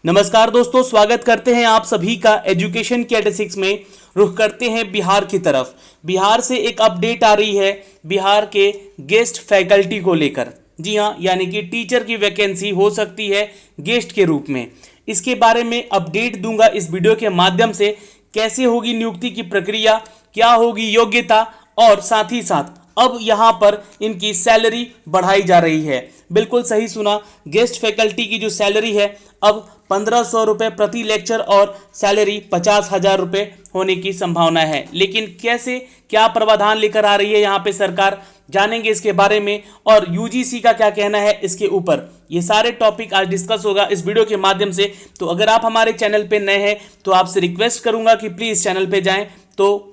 नमस्कार दोस्तों, स्वागत करते हैं आप सभी का एजुकेशन कैटेसिक्स में। रुख करते हैं बिहार की तरफ। बिहार से एक अपडेट आ रही है बिहार के गेस्ट फैकल्टी को लेकर। जी हाँ, यानी कि टीचर की वैकेंसी हो सकती है गेस्ट के रूप में। इसके बारे में अपडेट दूंगा इस वीडियो के माध्यम से। कैसे होगी नियुक्ति की प्रक्रिया, क्या होगी योग्यता, और साथ ही साथ अब यहाँ पर इनकी सैलरी बढ़ाई जा रही है। बिल्कुल सही सुना, गेस्ट फैकल्टी की जो सैलरी है अब 1500 रुपये प्रति लेक्चर और सैलरी 50,000 रुपये होने की संभावना है। लेकिन कैसे, क्या प्रावधान लेकर आ रही है यहाँ पे सरकार, जानेंगे इसके बारे में। और यूजीसी का क्या कहना है इसके ऊपर, ये सारे टॉपिक आज डिस्कस होगा इस वीडियो के माध्यम से। तो अगर आप हमारे चैनल पे नए हैं तो आपसे रिक्वेस्ट करूंगा कि प्लीज़ चैनल पे जाएं, तो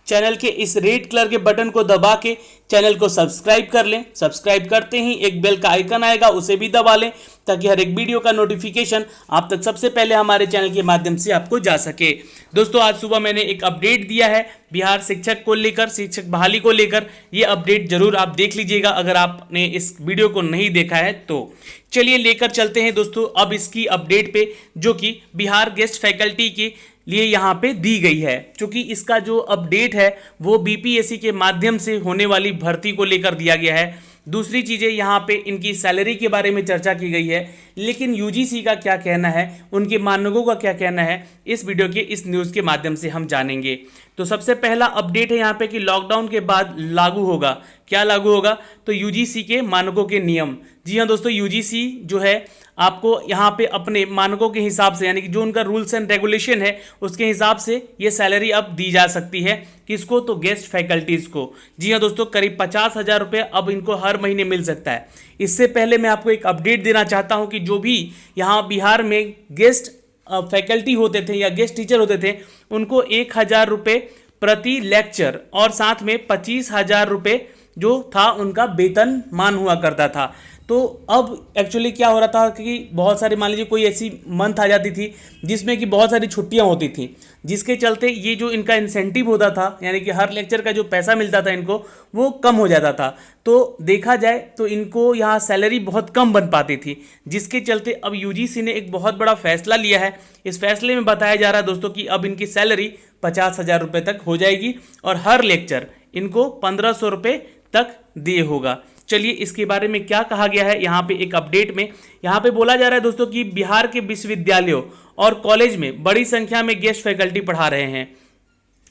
चैनल के इस रेड कलर के बटन को दबा के चैनल को सब्सक्राइब कर लें। सब्सक्राइब करते ही एक बेल का आइकन आएगा, उसे भी दबा लें ताकि हर एक वीडियो का नोटिफिकेशन आप तक सबसे पहले हमारे चैनल के माध्यम से आपको जा सके। दोस्तों, आज सुबह मैंने एक अपडेट दिया है बिहार शिक्षक को लेकर, शिक्षक बहाली को लेकर। ये अपडेट जरूर आप देख लीजिएगा अगर आपने इस वीडियो को नहीं देखा है तो। चलिए लेकर चलते हैं दोस्तों अब इसकी अपडेट पे, जो कि बिहार गेस्ट फैकल्टी की लिए यहाँ पे दी गई है। क्योंकि इसका जो अपडेट है वो बीपीएससी के माध्यम से होने वाली भर्ती को लेकर दिया गया है। दूसरी चीज़ें यहाँ पे इनकी सैलरी के बारे में चर्चा की गई है। लेकिन यूजीसी का क्या कहना है, उनके मानकों का क्या कहना है, इस वीडियो के इस न्यूज़ के माध्यम से हम जानेंगे। तो सबसे पहला अपडेट है यहाँ पे कि लॉकडाउन के बाद लागू होगा। क्या लागू होगा? तो यूजीसी के मानकों के नियम। जी हाँ दोस्तों, यूजीसी जो है आपको यहाँ पे अपने मानकों के हिसाब से, यानी कि जो उनका रूल्स एंड रेगुलेशन है उसके हिसाब से ये सैलरी अब दी जा सकती है। किसको? तो गेस्ट फैकल्टीज़ को। जी हाँ दोस्तों, करीब 50,000 रुपये अब इनको हर महीने मिल सकता है। इससे पहले मैं आपको एक अपडेट देना चाहता हूँ कि जो भी यहाँ बिहार में गेस्ट फैकल्टी होते थे या गेस्ट टीचर होते थे, उनको 1,000 रुपये प्रति लेक्चर और साथ में 25,000 रुपये जो था उनका वेतन मान हुआ करता था। तो अब एक्चुअली क्या हो रहा था कि बहुत सारे, मान लीजिए कोई ऐसी मंथ आ जाती थी जिसमें कि बहुत सारी छुट्टियां होती थी, जिसके चलते ये जो इनका इंसेंटिव होता था, यानी कि हर लेक्चर का जो पैसा मिलता था इनको, वो कम हो जाता था। तो देखा जाए तो इनको यहाँ सैलरी बहुत कम बन पाती थी, जिसके चलते अब यूजीसी ने एक बहुत बड़ा फैसला लिया है। इस फैसले में बताया जा रहा है दोस्तों कि अब इनकी सैलरी 50,000 रुपये तक हो जाएगी और हर लेक्चर इनको 1,500 रुपये तक दिए होगा। चलिए इसके बारे में क्या कहा गया है यहाँ पे एक अपडेट में। यहाँ पे बोला जा रहा है दोस्तों कि बिहार के विश्वविद्यालयों और कॉलेज में बड़ी संख्या में गेस्ट फैकल्टी पढ़ा रहे हैं।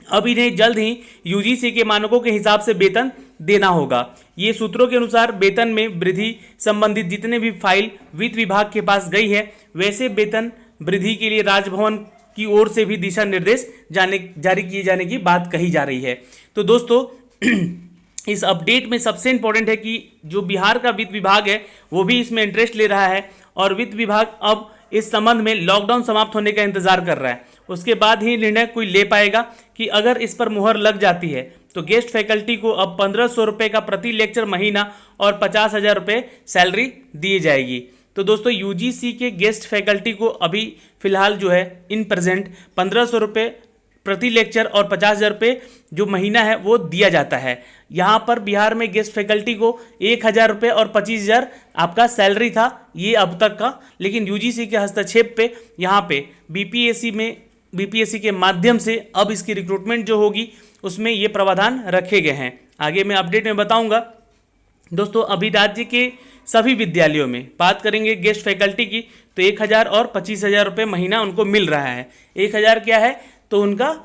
अब इन्हें जल्द ही यूजीसी के मानकों के हिसाब से वेतन देना होगा। ये सूत्रों के अनुसार वेतन में वृद्धि संबंधित जितने भी फाइल वित्त विभाग के पास गई है, वैसे वेतन वृद्धि के लिए राजभवन की ओर से भी दिशा निर्देश जारी किए जाने की बात कही जा रही है। तो दोस्तों इस अपडेट में सबसे इंपॉर्टेंट है कि जो बिहार का वित्त विभाग है वो भी इसमें इंटरेस्ट ले रहा है, और वित्त विभाग अब इस संबंध में लॉकडाउन समाप्त होने का इंतजार कर रहा है। उसके बाद ही निर्णय कोई ले पाएगा कि अगर इस पर मुहर लग जाती है तो गेस्ट फैकल्टी को अब 1,500 रुपये का प्रति लेक्चर महीना और 50,000 रुपये सैलरी दी जाएगी। तो दोस्तों यूजीसी के गेस्ट फैकल्टी को अभी फिलहाल जो है इन प्रेजेंट 1,500 रुपये प्रति लेक्चर और 50,000 रुपये जो महीना है वो दिया जाता है। यहाँ पर बिहार में गेस्ट फैकल्टी को 1,000 रुपये और 25,000 आपका सैलरी था ये अब तक का। लेकिन यूजीसी के हस्तक्षेप पे यहाँ पे बीपीएससी के माध्यम से अब इसकी रिक्रूटमेंट जो होगी उसमें ये प्रावधान रखे गए हैं। आगे मैं अपडेट में बताऊँगा। दोस्तों अभी राज्य के सभी विद्यालयों में बात करेंगे गेस्ट फैकल्टी की, तो 1,000 और 25,000 रुपये महीना उनको मिल रहा है। 1,000 क्या है तो उनका,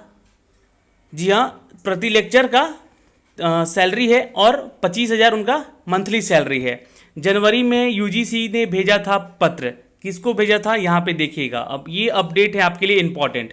जी हाँ, प्रति लेक्चर का सैलरी है और 25,000 उनका मंथली सैलरी है। जनवरी में यूजीसी ने भेजा था पत्र। किसको भेजा था यहाँ पे देखिएगा। अब ये अपडेट है आपके लिए इम्पॉर्टेंट।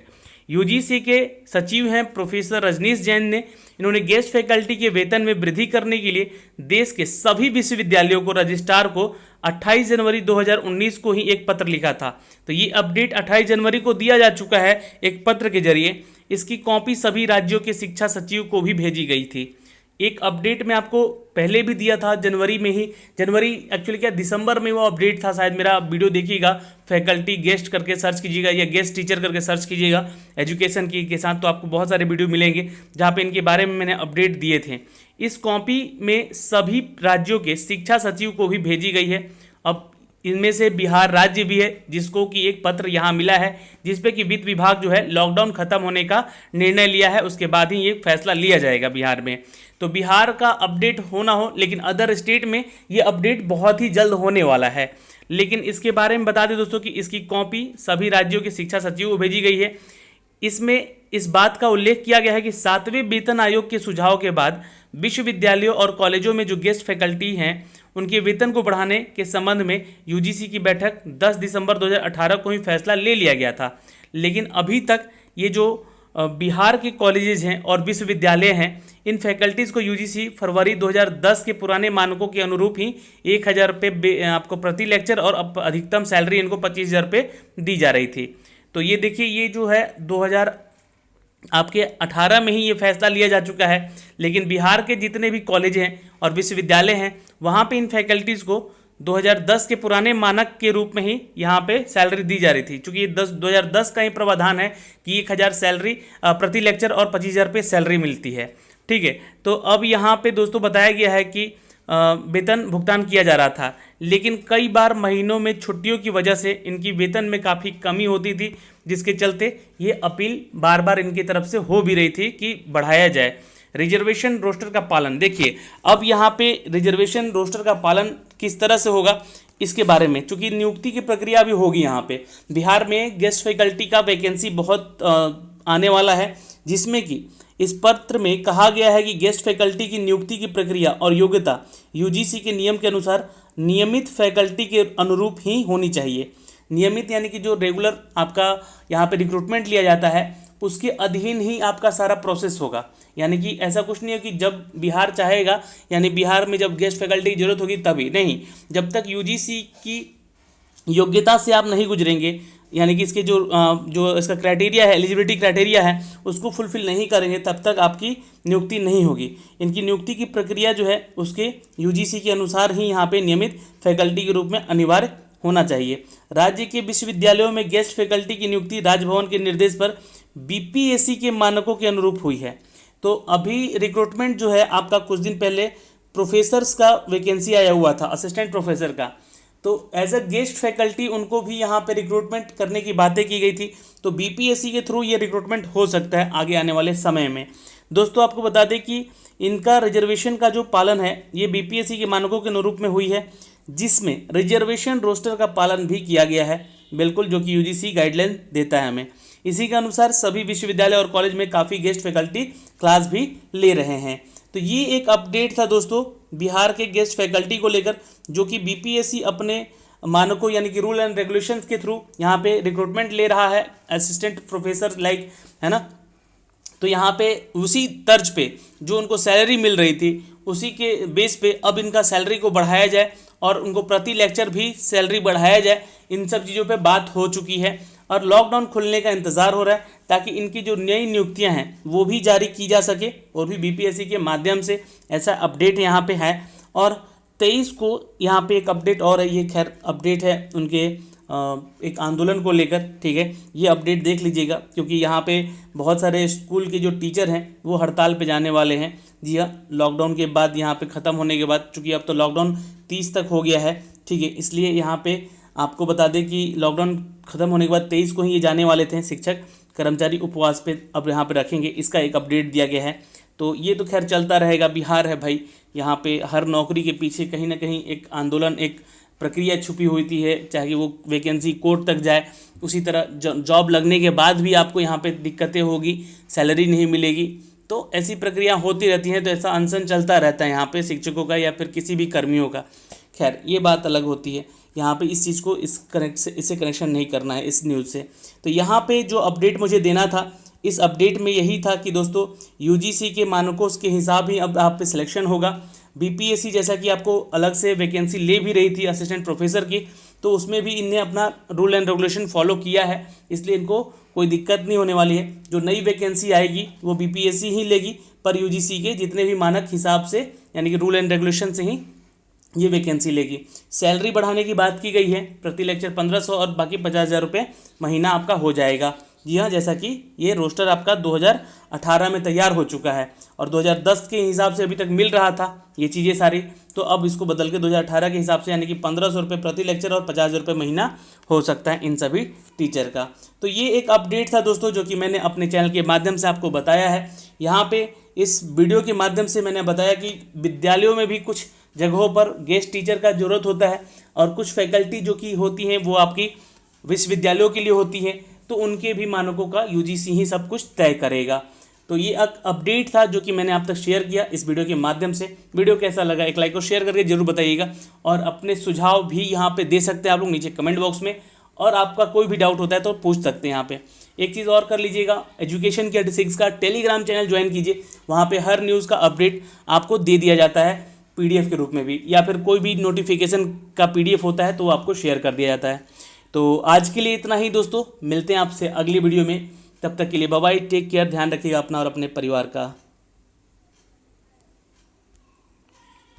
यूजीसी के सचिव हैं प्रोफेसर रजनीश जैन ने, इन्होंने गेस्ट फैकल्टी के वेतन में वृद्धि करने के लिए देश के सभी विश्वविद्यालयों को रजिस्ट्रार को 28 जनवरी 2019 को ही एक पत्र लिखा था। तो ये अपडेट 28 जनवरी को दिया जा चुका है एक पत्र के जरिए। इसकी कॉपी सभी राज्यों के शिक्षा सचिव को भी भेजी गई थी। एक अपडेट मैं आपको पहले भी दिया था जनवरी में ही, जनवरी एक्चुअली क्या दिसंबर में वो अपडेट था शायद, मेरा वीडियो देखिएगा, फैकल्टी गेस्ट करके सर्च कीजिएगा या गेस्ट टीचर करके सर्च कीजिएगा एजुकेशन की के साथ, तो आपको बहुत सारे वीडियो मिलेंगे जहाँ पे इनके बारे में मैंने अपडेट दिए थे। इस कॉपी में सभी राज्यों के शिक्षा सचिव को भी भेजी गई है। अब इनमें से बिहार राज्य भी है, जिसको कि एक पत्र यहाँ मिला है जिसपे कि वित्त विभाग जो है लॉकडाउन खत्म होने का निर्णय लिया है, उसके बाद ही ये फैसला लिया जाएगा बिहार में। तो बिहार का अपडेट होना हो, लेकिन अदर स्टेट में ये अपडेट बहुत ही जल्द होने वाला है। लेकिन इसके बारे में बता दें दोस्तों कि इसकी कॉपी सभी राज्यों के शिक्षा सचिव को भेजी गई है। इसमें इस बात का उल्लेख किया गया है कि 7वें वेतन आयोग के सुझाव के बाद विश्वविद्यालयों और कॉलेजों में जो गेस्ट फैकल्टी हैं उनके वेतन को बढ़ाने के संबंध में यूजीसी की बैठक 10 दिसंबर 2018 को ही फैसला ले लिया गया था। लेकिन अभी तक ये जो बिहार के कॉलेजेस हैं और विश्वविद्यालय हैं, इन फैकल्टीज़ को यूजीसी फरवरी 2010 के पुराने मानकों के अनुरूप ही 1000 रुपये आपको प्रति लेक्चर और अधिकतम सैलरी इनको 25,000 रुपये दी जा रही थी। तो ये देखिए, ये जो है 2018 में ही ये फैसला लिया जा चुका है। लेकिन बिहार के जितने भी कॉलेज हैं और विश्वविद्यालय हैं, वहाँ पे इन फैकल्टीज़ को 2010 के पुराने मानक के रूप में ही यहाँ पे सैलरी दी जा रही थी, क्योंकि 2010 का ही प्रावधान है कि 1000 सैलरी प्रति लेक्चर और 25,000 रुपये सैलरी मिलती है। ठीक है, तो अब यहाँ पे दोस्तों बताया गया है कि वेतन भुगतान किया जा रहा था, लेकिन कई बार महीनों में छुट्टियों की वजह से इनकी वेतन में काफ़ी कमी होती थी, जिसके चलते ये अपील बार बार इनकी तरफ से हो भी रही थी कि बढ़ाया जाए। रिजर्वेशन रोस्टर का पालन, देखिए अब यहाँ पे रिजर्वेशन रोस्टर का पालन किस तरह से होगा इसके बारे में, चूँकि नियुक्ति की प्रक्रिया भी होगी यहाँ पे। बिहार में गेस्ट फैकल्टी का वैकेंसी बहुत आने वाला है, जिसमें कि इस पत्र में कहा गया है कि गेस्ट फैकल्टी की नियुक्ति की प्रक्रिया और योग्यता यूजीसी के नियम के अनुसार नियमित फैकल्टी के अनुरूप ही होनी चाहिए। नियमित यानी कि जो रेगुलर आपका यहाँ पे रिक्रूटमेंट लिया जाता है उसके अधीन ही आपका सारा प्रोसेस होगा। यानी कि ऐसा कुछ नहीं है कि जब बिहार चाहेगा, यानी बिहार में जब गेस्ट फैकल्टी की जरूरत होगी तभी नहीं, जब तक यूजीसी की योग्यता से आप नहीं गुजरेंगे, यानी कि इसके जो इसका क्राइटेरिया है, एलिजिबिलिटी क्राइटेरिया है, उसको फुलफिल नहीं करेंगे, तब तक आपकी नियुक्ति नहीं होगी। इनकी नियुक्ति की प्रक्रिया जो है उसके यूजीसी के अनुसार ही यहाँ पे नियमित फैकल्टी के रूप में अनिवार्य होना चाहिए। राज्य के विश्वविद्यालयों में गेस्ट फैकल्टी की नियुक्ति राजभवन के निर्देश पर बीपीएससी के मानकों के अनुरूप हुई है। तो अभी रिक्रूटमेंट जो है आपका कुछ दिन पहले प्रोफेसर्स का वैकेंसी आया हुआ था, असिस्टेंट प्रोफेसर का, तो एज अ गेस्ट फैकल्टी उनको भी यहाँ पे रिक्रूटमेंट करने की बातें की गई थी। तो बीपीएससी के थ्रू ये रिक्रूटमेंट हो सकता है आगे आने वाले समय में। दोस्तों आपको बता दें कि इनका रिजर्वेशन का जो पालन है ये बीपीएससी के मानकों के अनुरूप में हुई है, जिसमें रिजर्वेशन रोस्टर का पालन भी किया गया है, बिल्कुल, जो कि यूजीसी गाइडलाइन देता है हमें। इसी के अनुसार सभी विश्वविद्यालय और कॉलेज में काफ़ी गेस्ट फैकल्टी क्लास भी ले रहे हैं। तो ये एक अपडेट था दोस्तों बिहार के गेस्ट फैकल्टी को लेकर, जो कि बीपीएससी अपने मानकों यानी कि रूल एंड रेगुलेशंस के थ्रू यहाँ पे रिक्रूटमेंट ले रहा है असिस्टेंट प्रोफेसर लाइक, है ना। तो यहाँ पे उसी तर्ज पे जो उनको सैलरी मिल रही थी उसी के बेस पे अब इनका सैलरी को बढ़ाया जाए और उनको प्रति लेक्चर भी सैलरी बढ़ाया जाए। इन सब चीज़ों पे बात हो चुकी है और लॉकडाउन खुलने का इंतज़ार हो रहा है ताकि इनकी जो नई नियुक्तियां हैं वो भी जारी की जा सके और भी बीपीएससी के माध्यम से। ऐसा अपडेट यहाँ पे है। और 23 को यहाँ पे एक अपडेट और है, ये खैर अपडेट है उनके एक आंदोलन को लेकर, ठीक है। ये अपडेट देख लीजिएगा क्योंकि यहाँ पे बहुत सारे स्कूल के जो टीचर हैं वो हड़ताल पे जाने वाले हैं। जी हाँ, लॉकडाउन के बाद यहाँ पे ख़त्म होने के बाद, चूँकि अब तो लॉकडाउन 30 तक हो गया है, ठीक है, इसलिए यहाँ पे आपको बता दें कि लॉकडाउन ख़त्म होने के बाद 23 को ही ये जाने वाले थे। शिक्षक कर्मचारी उपवास पे अब यहाँ पे रखेंगे, इसका एक अपडेट दिया गया है। तो ये तो खैर चलता रहेगा, बिहार है भाई, यहाँ पे हर नौकरी के पीछे कहीं ना कहीं एक आंदोलन, एक प्रक्रिया छुपी होती है, चाहे वो वैकेंसी कोर्ट तक जाए। उसी तरह जॉब लगने के बाद भी आपको यहाँ पे दिक्कतें होगी, सैलरी नहीं मिलेगी, तो ऐसी प्रक्रिया होती रहती है। तो ऐसा अनशन चलता रहता है यहाँ पे शिक्षकों का या फिर किसी भी कर्मियों का। खैर ये बात अलग होती है, यहाँ पे इस चीज़ को इससे कनेक्शन नहीं करना है इस न्यूज़ से। तो यहाँ पे जो अपडेट मुझे देना था, इस अपडेट में यही था कि दोस्तों यूजीसी के मानकों के हिसाब ही अब आप पे सिलेक्शन होगा। बीपीएससी जैसा कि आपको अलग से वैकेंसी ले भी रही थी असिस्टेंट प्रोफेसर की, तो उसमें भी इनने अपना रूल एंड रेगुलेशन फॉलो किया है, इसलिए इनको कोई दिक्कत नहीं होने वाली है। जो नई वैकेंसी आएगी वो बीपीएससी ही लेगी, पर यूजीसी के जितने भी मानक हिसाब से यानी कि रूल एंड रेगुलेशन से ही ये वैकेंसी लेगी। सैलरी बढ़ाने की बात की गई है, प्रति लेक्चर 1500 और बाकी 50,000 रुपये महीना आपका हो जाएगा। जी हाँ, जैसा कि ये रोस्टर आपका 2018 में तैयार हो चुका है और 2010 के हिसाब से अभी तक मिल रहा था ये चीज़ें सारी, तो अब इसको बदल के 2018 के हिसाब से यानी कि 1500 रुपये प्रति लेक्चर और 50 रुपये महीना हो सकता है इन सभी टीचर का। तो ये एक अपडेट था दोस्तों जो कि मैंने अपने चैनल के माध्यम से आपको बताया है। यहाँ पे इस वीडियो के माध्यम से मैंने बताया कि विद्यालयों में भी कुछ जगहों पर गेस्ट टीचर का ज़रूरत होता है और कुछ फैकल्टी जो कि होती हैं वो आपकी विश्वविद्यालयों के लिए होती है, तो उनके भी मानकों का यूजीसी ही सब कुछ तय करेगा। तो ये एक अपडेट था जो कि मैंने आप तक शेयर किया इस वीडियो के माध्यम से। वीडियो कैसा लगा एक लाइक और शेयर करके जरूर बताइएगा और अपने सुझाव भी यहाँ पे दे सकते हैं आप लोग नीचे कमेंट बॉक्स में, और आपका कोई भी डाउट होता है तो पूछ सकते हैं यहाँ पे। एक चीज़ और कर लीजिएगा, एजुकेशन के 86 का टेलीग्राम चैनल ज्वाइन कीजिए, वहाँ पे हर न्यूज़ का अपडेट आपको दे दिया जाता है पीडीएफ के रूप में भी, या फिर कोई भी नोटिफिकेशन का पीडीएफ होता है तो वो आपको शेयर कर दिया जाता है। तो आज के लिए इतना ही दोस्तों, मिलते हैं आपसे अगली वीडियो में, तब तक के लिए बाय बाय, टेक केयर, ध्यान रखिएगा अपना और अपने परिवार का।